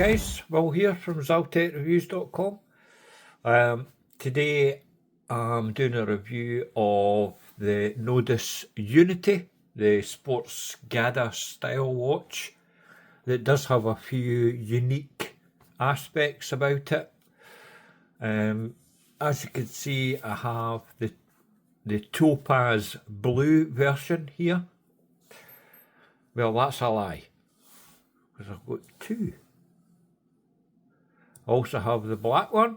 guys, Will here from ZaltekReviews.com. Today I'm doing a review of the Nodus Unity, the sports GADA style watch that does have a few unique aspects about it. As you can see, I have the topaz blue version here. Well, that's a lie, because I've got two. I also have the black one.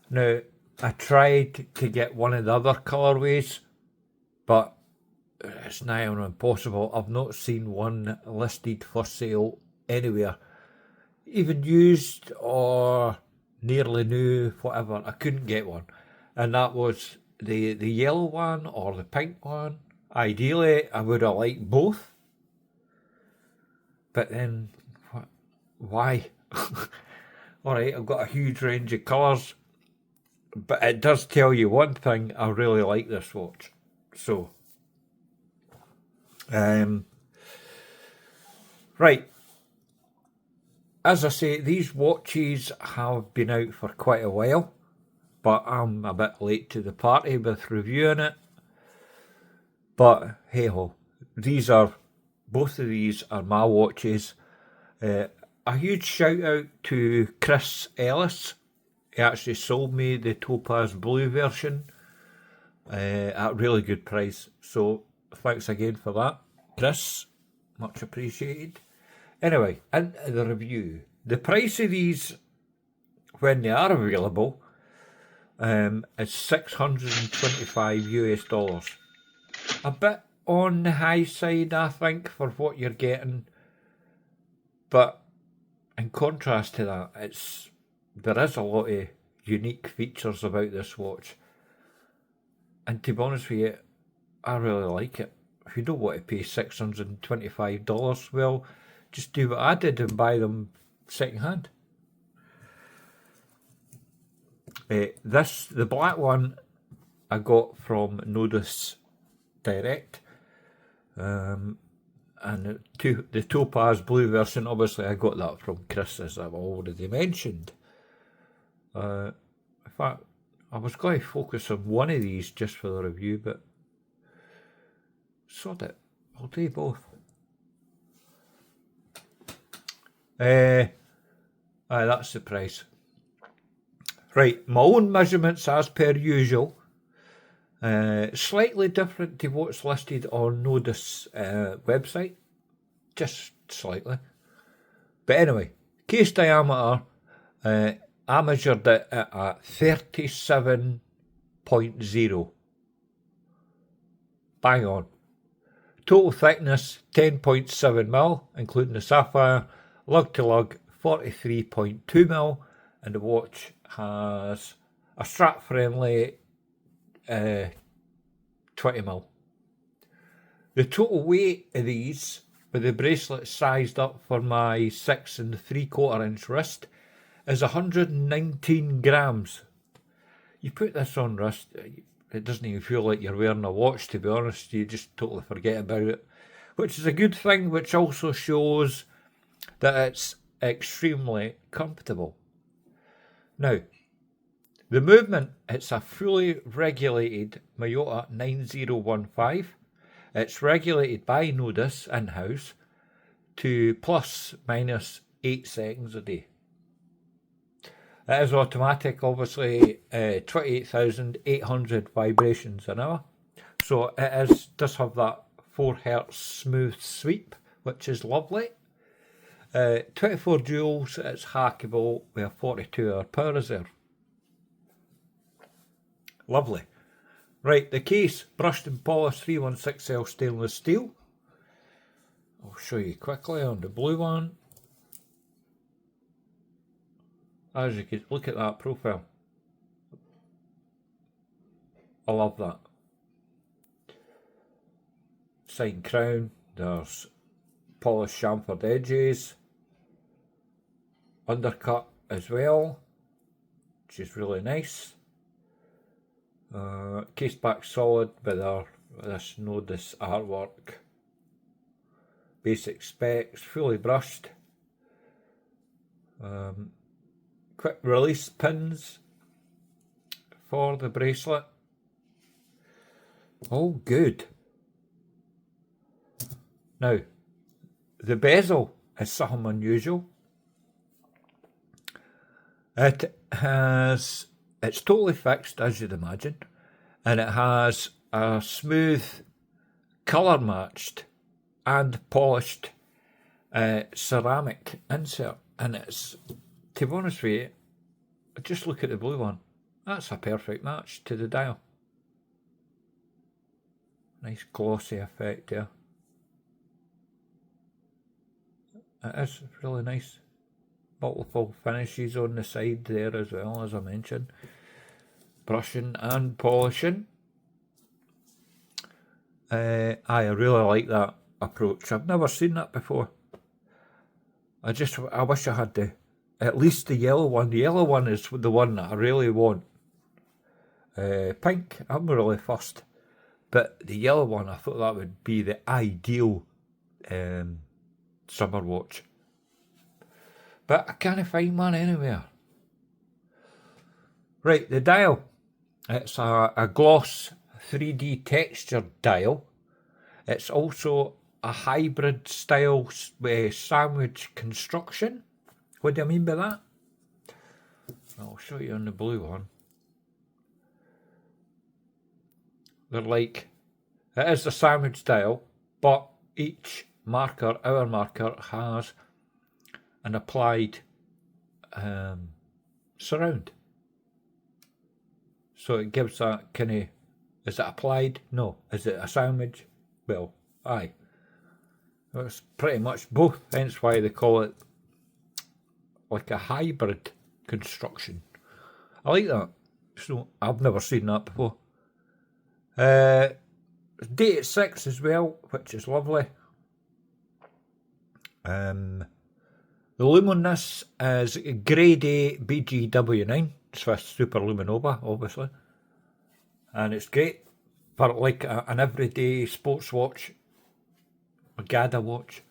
Now, I tried to get one of the other colourways, but it's nigh on impossible. I've not seen one listed for sale anywhere, even used or nearly new, whatever. I couldn't get one, and that was the yellow one or the pink one. Ideally, I would have liked both, but then why? Alright, I've got a huge range of colours, but it does tell you one thing: I really like this watch. So, right, as I say, these watches have been out for quite a while, but I'm a bit late to the party with reviewing it. But hey ho, both of these are my watches. A huge shout out to Chris Ellis. He actually sold me the topaz blue version at a really good price. So thanks again for that, Chris. Much appreciated. Anyway, into the review. The price of these, when they are available, is $625 US. A bit on the high side, I think, for what you're getting. But in contrast to that, there is a lot of unique features about this watch. And to be honest with you, I really like it. If you don't want to pay $625, well, just do what I did and buy them second hand. The black one I got from Nodus direct. And the topaz blue version, obviously I got that from Chris, as I've already mentioned. In fact, I was going to focus on one of these just for the review, but sod it, I'll do both. That's the price. Right, my own measurements as per usual. Slightly different to what's listed on Nodus website, just slightly. But anyway, case diameter, I measured it at 37.0. Bang on. Total thickness 10.7mm, including the sapphire. Lug to lug 43.2mm, and the watch has a strap friendly 20mm. The total weight of these, with the bracelet sized up for my 6 3/4 inch wrist, is 119 grams. You put this on wrist, it doesn't even feel like you're wearing a watch, to be honest. You just totally forget about it, which is a good thing, which also shows that it's extremely comfortable. Now, the movement, it's a fully regulated Miyota 9015. It's regulated by Nodus in-house to plus minus 8 seconds a day. It is automatic, obviously, 28,800 vibrations an hour. So it does have that 4 Hz smooth sweep, which is lovely. 24 joules, it's hackable with a 42-hour power reserve. Lovely. Right, the case, brushed and polished 316L stainless steel. I'll show you quickly on the blue one. As you can look at that profile. I love that. Signed crown, there's polished chamfered edges. Undercut as well, which is really nice. Case back solid with this Nodus artwork. Basic specs, fully brushed. Quick release pins for the bracelet. Oh, good. Now, the bezel is something unusual. It's totally fixed, as you'd imagine, and it has a smooth, colour matched and polished ceramic insert, and it's, to be honest with you, just look at the blue one. That's a perfect match to the dial. Nice glossy effect there. It is really nice. Multiple finishes on the side there as well, as I mentioned. Brushing and polishing. I really like that approach. I've never seen that before. I wish I had at least the yellow one. The yellow one is the one that I really want. Pink, I'm really fussed. But the yellow one, I thought that would be the ideal summer watch. But I can't find one anywhere. Right, the dial. It's a gloss 3D textured dial. It's also a hybrid style sandwich construction. What do I mean by that? I'll show you on the blue one. They're like, it is a sandwich dial, but each marker, our marker, has an applied surround. So it gives that kind of, is it applied? No. Is it a sandwich? Well, aye. It's pretty much both, hence why they call it like a hybrid construction. I like that. So I've never seen that before. Dated 6 as well, which is lovely. The lume on this is Grade A BGW9, Swiss Super Luminova, obviously. And it's great for like an everyday sports watch, a GADA watch.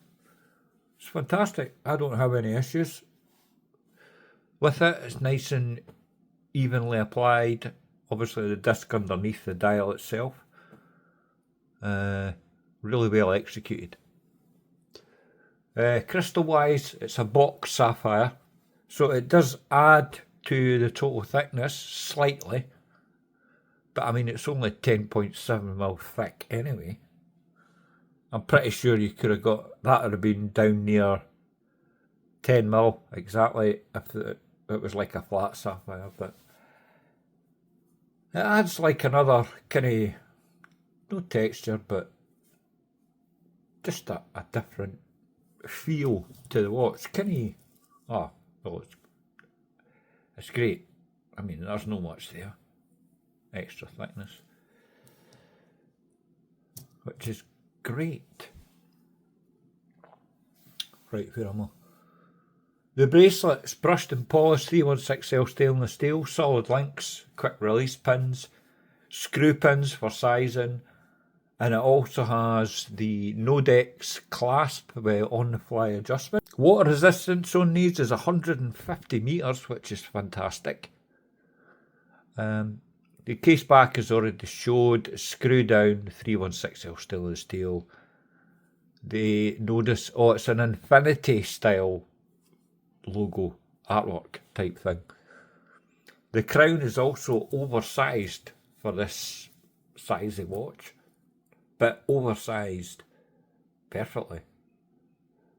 It's fantastic. I don't have any issues with it. It's nice and evenly applied. Obviously the disc underneath the dial itself. Really well executed. Crystal wise, it's a box sapphire, so it does add to the total thickness slightly, but I mean it's only 10.7mm thick anyway. I'm pretty sure you could have got that, would have been down near 10mm exactly if it was like a flat sapphire, but it adds like another kind of, no texture, but just a different feel to the watch. Well, it's great. I mean, there's no much there. Extra thickness, which is great. Right, where am I? The bracelet's brushed and polished 316L stainless steel, solid links, quick release pins, screw pins for sizing, and it also has the Nodus clasp with on-the-fly adjustment. Water resistance on these is 150 metres, which is fantastic. The case back is already showed, screw down, 316L stainless steel. The Nodus, it's an infinity style logo artwork type thing. The crown is also oversized for this size of watch, but oversized perfectly.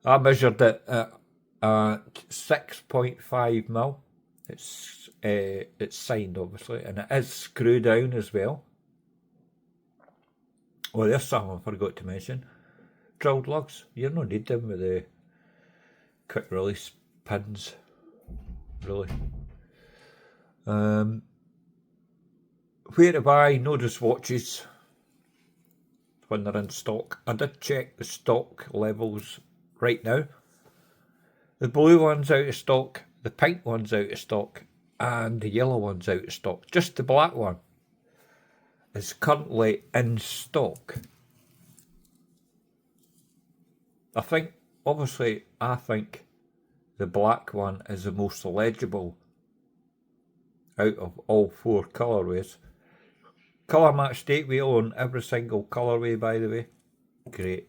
I measured it at 6.5mm. It's signed obviously, and it is screw down as well. Oh, there's something I forgot to mention. Drilled lugs. You don't need them with the quick release pins, really. Where to buy Nodus watches when they're in stock? I did check the stock levels right now. The blue one's out of stock, the pink one's out of stock, and the yellow one's out of stock. Just the black one is currently in stock. I think the black one is the most legible out of all 4 colourways. Colour match date wheel on every single colourway, by the way. Great.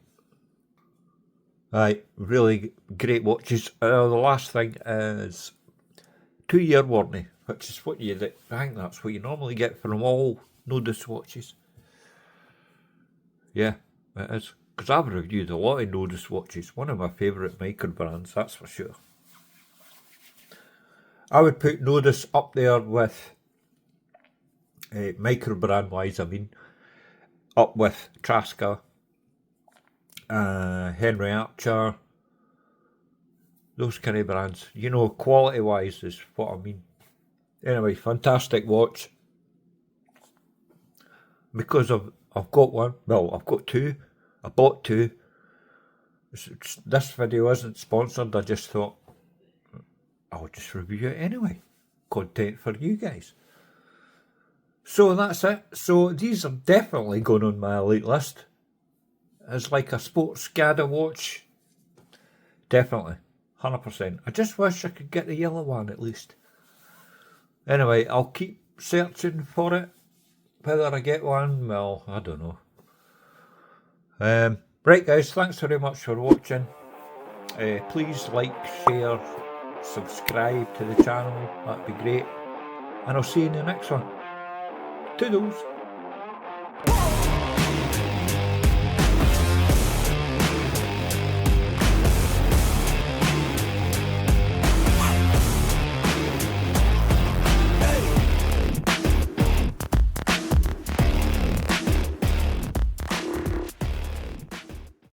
Right, really great watches. The last thing is 2-year warranty, which is what I think that's what you normally get from all Nodus watches. Yeah, it is. Because I've reviewed a lot of Nodus watches. One of my favourite micro brands, that's for sure. I would put Nodus up there with, micro brand wise, I mean, up with Trasca, Henry Archer, those kind of brands. You know, quality wise is what I mean. Anyway, fantastic watch. Because I've got one, well, I've got 2. I bought 2. This video isn't sponsored, I just thought I'll just review it anyway. Content for you guys. So that's it. So these are definitely going on my elite list. As like a sports GADA watch. Definitely. 100%. I just wish I could get the yellow one at least. Anyway, I'll keep searching for it. Whether I get one, well, I don't know. Right guys, thanks very much for watching. Please like, share, subscribe to the channel, that'd be great. And I'll see you in the next one. Toodles!